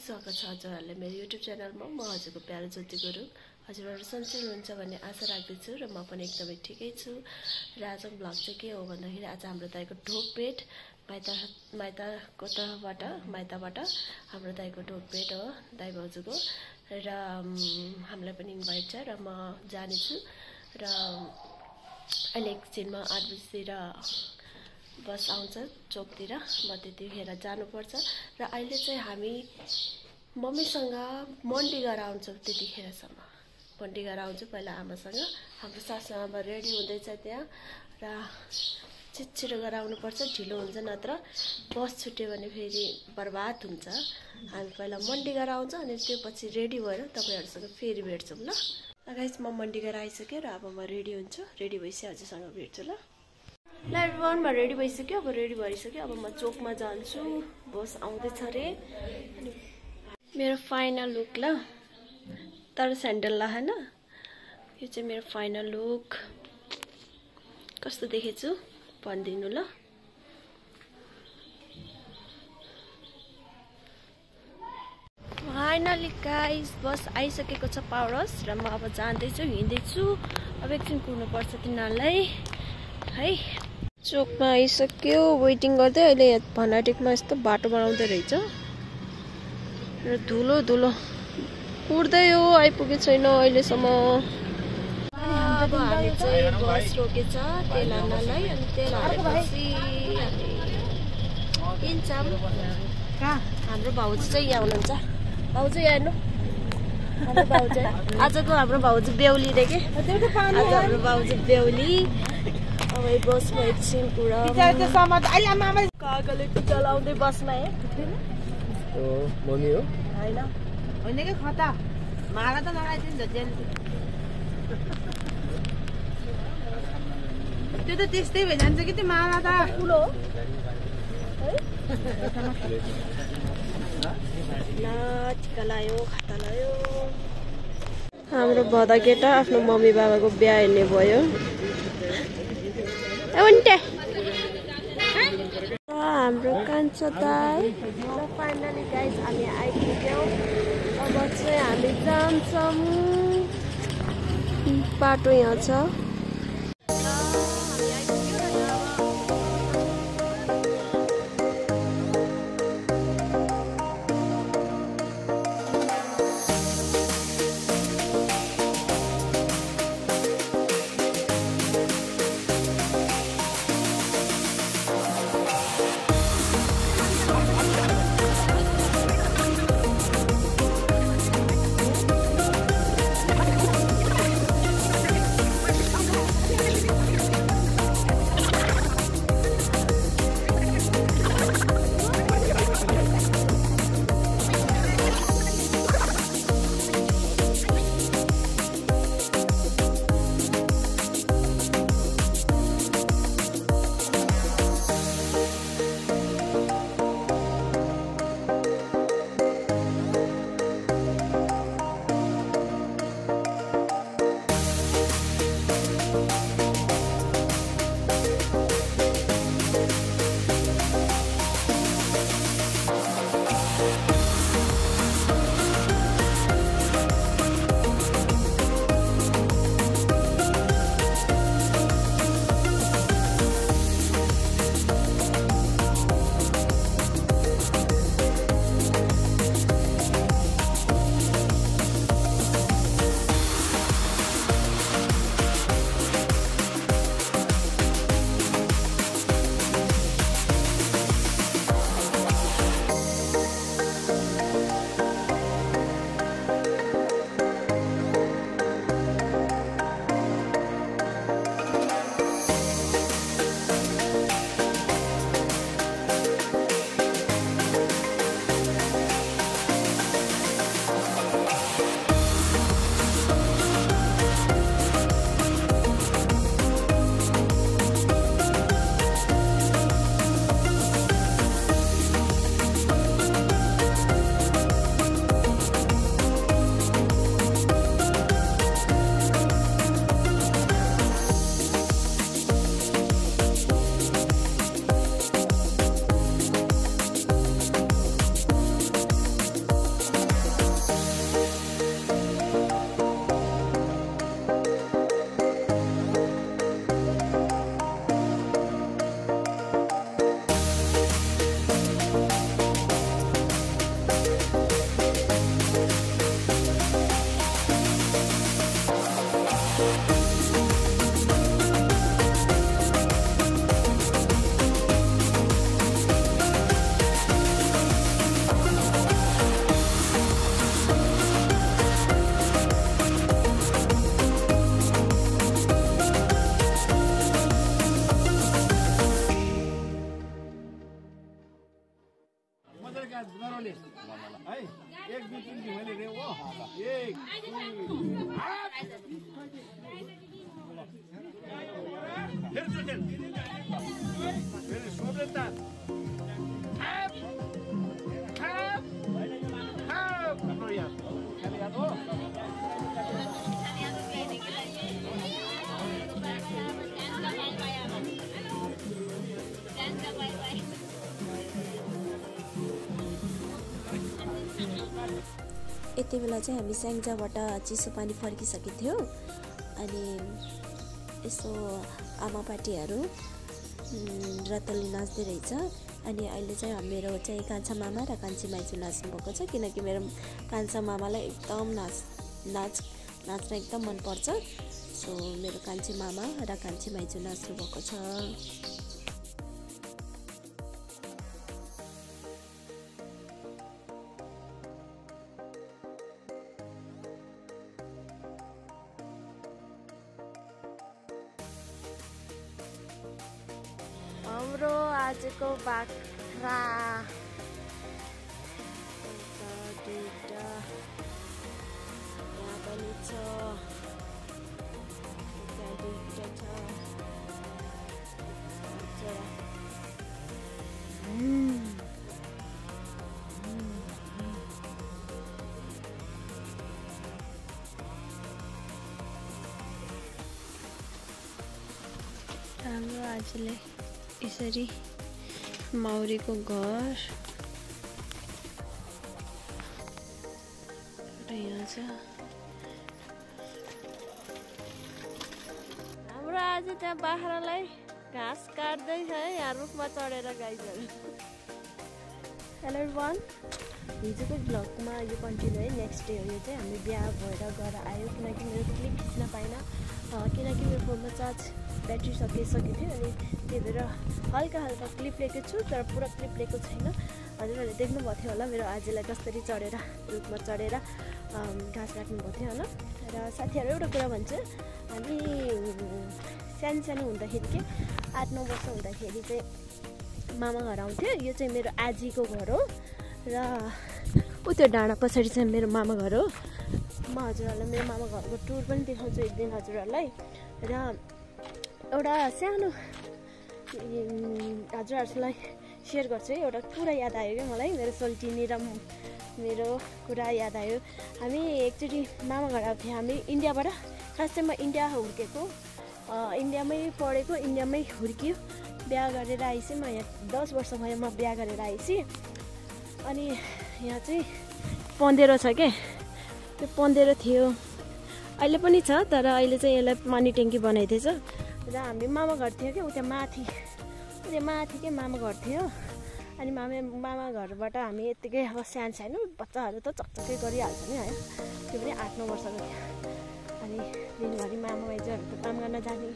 स्वागत छ हजुरहरुलाई मेरो YouTube च्यानलमा। म हजुरको प्यारो ज्योति गुरुङ। हजुरहरु सन्चै हुनुहुन्छ भन्ने आशा राख्दछु र म पनि एकदमै ठिकै छु। र आज ब्लग चाहिँ के हो भन्दाखेरि आज हाम्रो दाइको ढोकपेट माइताबाट हाम्रो दाइको ढोकपेट हो दाइ भाउजूको र हामीलाई पनि इन्भाइट छ र म जाने छु र अहिले एकछिनमा 8 बजेतिर बस आउँछ चोकतिर म त्यतिखेर जानुपर्छ र अहिले चाहिँ हामी मम्मीसँग मन्डी गरेर आउँछौँ। त्यतिखेरसम्म मन्डी गरेर आउँछु पहिला आमासँग। हाम्रो सासु आमा रेडी हुँदैछ त्यहाँ र छिटो गरेर आउनुपर्छ, ढिलो हुन्छ नत्र बस छुट्यो भने फेरि बर्बाद हुन्छ। हामी पहिला मन्डी गरेर आउँछ अनि त्यसपछि रेडी भएर तपाईहरुसँग फेरि भेट्छौँ ल। गाइस म मन्डी गरेर आइसकेँ र अब म रेडी हुन्छु। रेडी भइसकेँ हजुरसँग भेट्छु ल। ल एभ्रिवान म रेडी भइसक्यो। अब रेडी भइसक्यो। अब म चोकमा जान्छु, बस आउँदैछ रे। अनि मेरो फाइनल लुक ल, तर स्यान्डल लगाएन। यो चाहिँ मेरो फाइनल लुक। कस्तो देखेछु भनिदिनु ल। फाइनली गाइस बस आइसकेको छ पावरस र म अब जाँदैछु, हिँड्दैछु। अब एकछिन कुर्नुपर्छ तिनीहरूलाई है। चोकमा आइसक्यो, वेटिङ गर्दै। अहिले भनाटिकमा यस्तो बाटो बनाउँदै रहेछ र धुलो उड्दै हो, आइपुगे छैन अहिलेसम्म। अब हामी चाहिँ बस रोकेछ तेल हाल्नलाई। अनि तेल हालेपछि हामी हिँड्छौँ। हाम्रो भाउजू चाहिँ यहाँ हुनुहुन्छ। भाउजू यहाँ हेर्नु, हाम्रो भाउजू आजको हाम्रो भाउजू बेहुली रे के। आज हाम्रो भाउजू बेहुली। अब बसमा एकछिन कुरा काकाले टिका लाउँदै बसमा मम्मी हो होइन के खता माला त लगाइदिन्छ जेल। त्यो त त्यस्तै भइजान्छ कि त्यो माला त ठुलो हो है। टिका लायो, खाता लायो। हाम्रो भदा केटा आफ्नो मम्मी बाबाको बिहा हेर्ने भयो। हाम्रो कान्छा दाइ र फाइनली गाइस हामी आइपुग्यौँ। अब चाहिँ हामी जान्छौँ, बाटो यहाँ छ। यति बेला चाहिँ हामी स्याङ्जाबाट चिसो पानी फर्किसकेको थियौँ अनि यसो आमापाटीहरू रतली नाच्दै रहेछ अनि अहिले चाहिँ मेरो चाहिँ कान्छा मामा र कान्छी माइजू नाच्नु भएको छ किनकि मेरो कान्छा मामालाई एकदम नाच्न एकदम मनपर्छ सो मेरो कान्छी मामा र कान्छी माइजू नाच्नु भएको छ हाम्रो आजको बाख्रा दुईटा यहाँ पनि छ त्यहाँ दुईटा छ हाम्रो आजले यसरी माउरीको घर यहाँ छ हाम्रो आज त्यहाँ बाख्रालाई घाँस काट्दैछ है यहाँ रुखमा चढेर गाईहरू हेलो एभ्रिवान हिजोको भ्लगमा यो कन्टिन्यू है नेक्स्ट डे हो यो चाहिँ हामी बिहा भएर गएर आयो किनकि मेरो क्लिप खिच्न पाइनँ किनकि मेरो फोनमा चार्ज ब्याट्री सकिसकेको थियो अनि त्यही भएर हल्का क्लिप लिएको छु तर पुरा क्लिप लिएको छैन हजुरहरूले देख्नुभएको थियो होला मेरो आजलाई कसरी चढेर रुखमा चढेर घाँस काट्नुभएको थियो होला र साथीहरू एउटा कुरा भन्छु हामी सानो हुँदाखेरि के 8-9 वर्ष हुँदाखेरि चाहिँ मामा घर आउँथ्यो यो चाहिँ मेरो आजीको घर हो र त्यो डाँडा पछाडि चाहिँ मेरो मामा घर हो म हजुरहरूलाई मेरो मामा घरको टुर पनि देखाउँछु एक दिन हजुरहरूलाई र एउटा सानो हजुरहरूलाई सेयर गर्छु है एउटा कुरा याद आयो क्या मलाई मेरो सोल्टिनी र मेरो कुरा याद आयो हामी एकचोटि मामा घर आएको थियौँ हामी इन्डियाबाट खास चाहिँ म इन्डिया हुर्केको इन्डियामै पढेको इन्डियामै हुर्कियो बिहा गरेर आएपछि म यहाँ 10 वर्ष भयो म बिहा गरेर आएपछि अनि यहाँ चाहिँ पन्देरो छ के त्यो पन्देरो थियो अहिले पनि छ तर अहिले चाहिँ यसलाई पानी ट्याङ्की बनाइदिएछ र हामी मामा घर थियो क्या उता माथि के मामा घर थियो अनि मामा घरबाट हामी यत्तिकै अब सानो बच्चाहरू त चकचकै गरिहाल्छ नि है त्यो पनि 8-9 वर्षको थियो अनि दिनभरि मामा माइजूहरूको काम गर्न जाने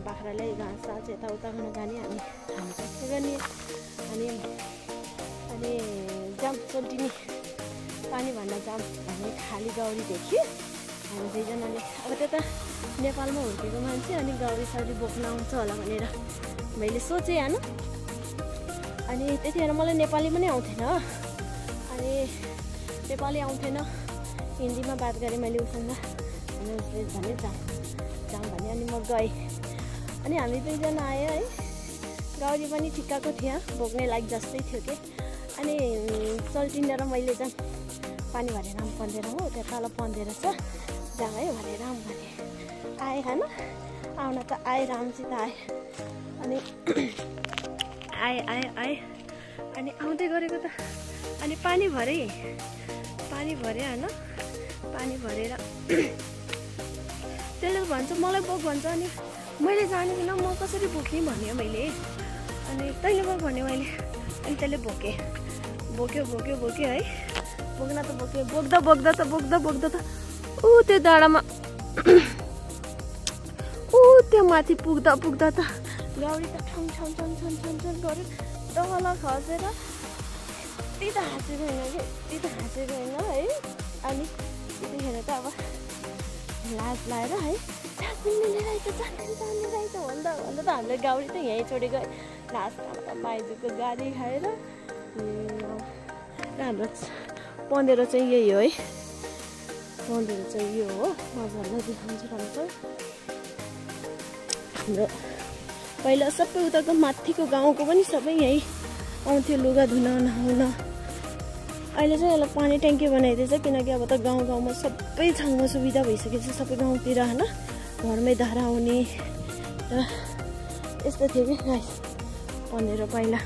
बाख्रालाई घाँस यताउता गर्न जाने हामी के गर्ने अनि जाम सोल्टिनी पानी भन्न जाम भन्ने खाली गौरी देख्यो हामी दुईजनाले अब त्यो त नेपालमा हुर्केको मान्छे अनि गौरी सौरी बोक्न आउँछ होला भनेर मैले सोचेँ होइन अनि त्यतिखेर मलाई नेपाली पनि आउँथेन अनि नेपाली आउँथेन हिन्दीमा बात गरेँ मैले उसँग अनि उसले भने जाम भने अनि म गएँ अनि हामी दुईजना आयो है गौरी पनि ठिक्काको थियो बोक्ने लायक जस्तै थियो कि अनि सोल्टिनी र मैले चाहिँ पानी भरेर आउँ पन्देर हो त्यहाँ तल पन्देर छ जाउँ है भनेर आउँ भने आएँ होइन आउन त आएँ रामसित आएँ अनि आएँ अनि आउँदै गरेको त अनि पानी भरे होइन पानी भरेर त्यसले भन्छ मलाई बोक भन्छ अनि मैले जानेकिन म कसरी बोकेँ भन्यो मैले अनि तैँले बोक भन्यो मैले अनि त्यसले बोक्यो है बोक्न त बोक्यो बोक्दा त ऊ त्यो डाँडामा त्यो माथि पुग्दा त गौरी त ठङ गऱ्यो डल खसेर त्यही त हाँसेको होइन है अनि त्यतिखेर त अब लाज लाएर है जान्ने रहेछ भन्दा त हामीले गौरी त यहीँ छोडेको लास्टमा त माइजूको गाडी खाएर र हाम्रो पँधेरो चाहिँ यही हो है, पँधेरो चाहिँ यो हो। म भन्न देखाउँछु राम्रो। हाम्रो पहिला सबै उताको माथिको गाउँको पनि सबै यहीँ आउँथ्यो लुगा धुन नुहाउन। अहिले चाहिँ यसलाई पानी ट्याङ्की बनाइदिएछ, किनकि अब त गाउँ गाउँमा सबै ठाउँमा सुविधा भइसकेको छ, सबै गाउँतिर होइन, घरमै धारा आउने र यस्तो थियो कि गाइस पँधेरो पहिला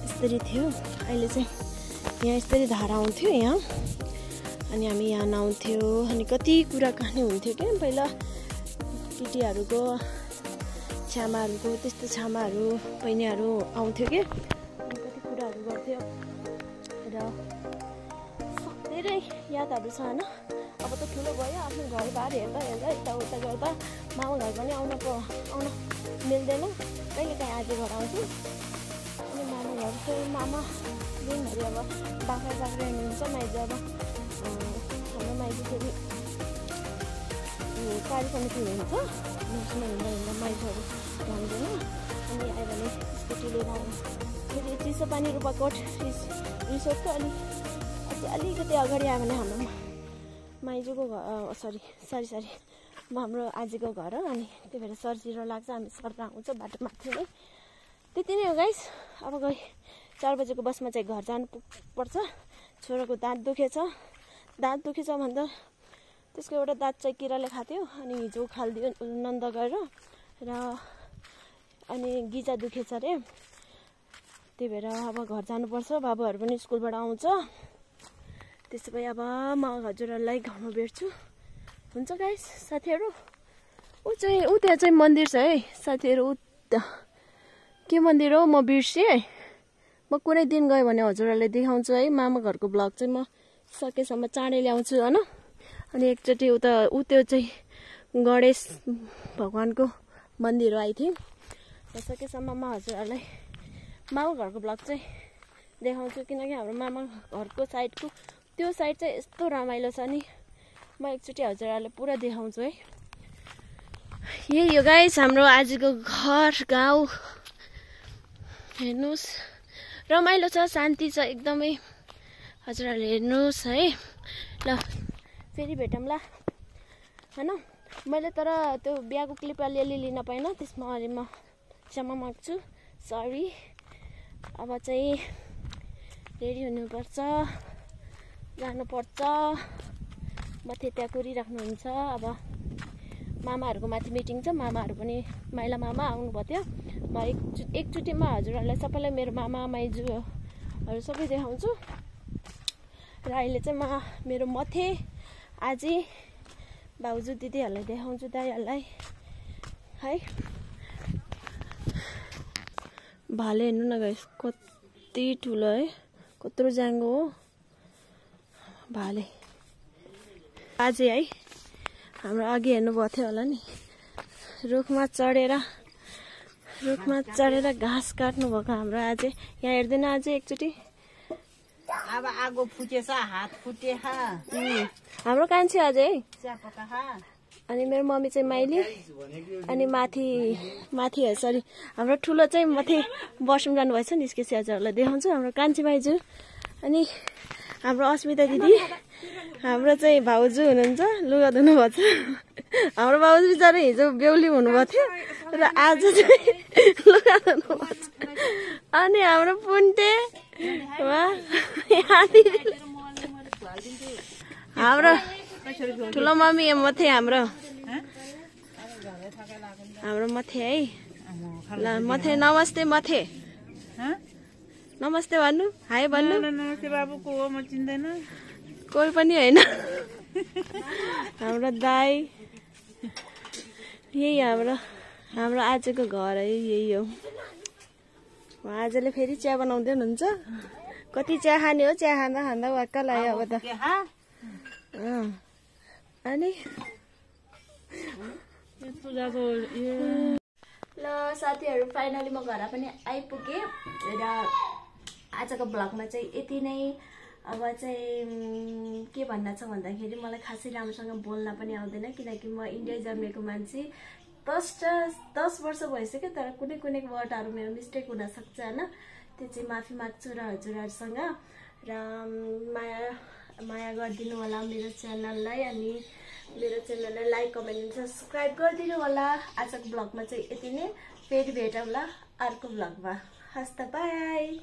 यसरी थियो। अहिले चाहिँ यहाँ यसरी धारा आउँथ्यो यहाँ, अनि हामी यहाँ नुहाउँथ्यो, अनि कति कुरा कहानी हुन्थ्यो क्या पहिला केटीहरूको छ्यामाहरूको, त्यस्तो छ्यामाहरू बहिनीहरू आउँथ्यो कि अनि कति कुराहरू गर्थ्यो र धेरै यादहरू छ होइन। अब त ठुलो भयो, आफ्नो घरबार हेर्दा हेर्दा यताउता गर्दा मामा घर पनि आउन मिल्दैन। कहिले काहीँ आज घर आउँछु, अनि मामा घर चाहिँ मामा दिनभरि अब बाख्रा साख्रा हुनुहुन्छ माइज। अब हाम्रो माइज फेरि कार्य समिति हुन्छ, मौसममा हिँड्दा हिँड्दा माइजहरू जान्दैन, अनि आयो भने स्कुटी लिएर आउनु। फेरि चिसो पानी रूपाकोट रिसोर्टको अलिकति अगाडि आयो भने हाम्रो माइजूको घर सरी हाम्रो आजीको घर हो, अनि त्यही भएर सरजिरो लाग्छ, हामी सर्दा आउँछ बाटो माथि नै। त्यति नै हो गाइस। अब गई 4 बजेको बसमा चाहिँ घर जानु पर्छ। छोराको दाँत दुखेछ भन्दा त्यसको एउटा दाँत चाहिँ किराले खाथ्यो, अनि हिजो उखालिदियो नन्द गएर, र अनि गिजा दुखेछ अरे, त्यही भएर अब घर जानुपर्छ। बाबुहरू पनि स्कुलबाट आउँछ। त्यसो भए अब म हजुरहरूलाई घरमा भेट्छु। हुन्छ गाइस साथीहरू। त्यहाँ चाहिँ मन्दिर छ है साथीहरू। के मन्दिर हो म बिर्सेँ है। म कुनै दिन गएँ भने हजुरहरूलाई देखाउँछु है। मामा घरको ब्लग चाहिँ म सकेसम्म चाँडै ल्याउँछु होइन। अनि एकचोटि त्यो चाहिँ गणेश भगवानको मन्दिर आइथ्यो, र सकेसम्म म हजुरहरूलाई मामा घरको ब्लग चाहिँ देखाउँछु, किनकि हाम्रो मामा घरको साइडको त्यो साइड चाहिँ यस्तो रमाइलो छ नि। म एकचोटि हजुरहरूलाई पुरा देखाउँछु है। यही हो गाइस हाम्रो आजको घर गाउँ। हेर्नुहोस् रमाइलो छ, शान्ति छ एकदमै। हजुरहरूले हेर्नुहोस् है। ल फेरि भेटौँला होइन। मैले तर त्यो बिहाको क्लिप अलिअलि लिन पाइनँ, त्यसमा अहिले म क्षमा माग्छु, सरी। अब चाहिँ रेडी हुनुपर्छ, जानुपर्छ। माथि त्यहाँ कुरिराख्नुहुन्छ। अब मामाहरूको माथि मिटिङ छ, मामाहरू पनि माइला मामा आउनुभएको थियो। म एकचोटिमा हजुरहरूलाई सबैलाई मेरो मामा माइजूहरू सबै देखाउँछु। र अहिले चाहिँ म मेरो मथे आजी भाउजू दिदीहरूलाई देखाउँछु, दाइहरूलाई है। भाले हेर्नु न गाइस कति ठुलो है, कत्रो जाङ्गो हो भाले। आजी है हाम्रो अघि हेर्नुभएको थियो होला नि, रुखमा चढेर घाँस काट्नु भएको हाम्रो आजे। यहाँ हेर्दैन आजे एकचोटि। अब आगो फुटेछ, हात फुटे। हाम्रो कान्छी अझै है। अनि मेरो मम्मी चाहिँ माइली, अनि माथि सरी हाम्रो ठुलो चाहिँ माथि वासरुम जानुभएछ, निस्केपछि हजुरहरूलाई देखाउँछु। हाम्रो कान्छी माइजू, अनि हाम्रो अस्मिता दिदी, हाम्रो चाहिँ भाउजू हुनुहुन्छ, लुगा धुनु भएको छ। हाम्रो भाउजू बिचारा हिजो बेहुली हुनुभएको थियो र आज चाहिँ लुगा धुनु भएको छ। अनि हाम्रो पुन्टे हाम्रो ठुलो मम्मी मथे, हाम्रो मथे है। ल मथे नमस्ते, मथे नमस्ते भन्नु, हाई भन्नु। नमस्ते बाबु, को हो म चिन्दैन, कोही पनि होइन। हाम्रो दाई यही हाम्रो आजको घर है, यही हो। आजले फेरि चिया बनाउँदै हुनुहुन्छ। कति चिया खाने हो, चिया खाँदा वाक्क लाग्यो अब त। अनि ल साथीहरू फाइनली म घर पनि आइपुगेँ र आजको ब्लगमा चाहिँ यति नै। अब चाहिँ के भन्न छ भन्दाखेरि मलाई खासै राम्रोसँग बोल्न पनि आउँदैन, किनकि म इन्डिया जन्मेको मान्छे। 10 वर्ष भइसक्यो, तर कुनै वर्डहरू मेरो मिस्टेक हुनसक्छ होइन। त्यो चाहिँ माफी माग्छु र हजुरहरूसँग। र माया गरिदिनु होला मेरो च्यानललाई अनि मेरो च्यानललाई लाइक कमेन्ट एन्ड सब्स्क्राइब गरिदिनु होला। आजको भ्लगमा चाहिँ यति नै, फेरि भेटौँला अर्को भ्लगमा। हस् त बाई।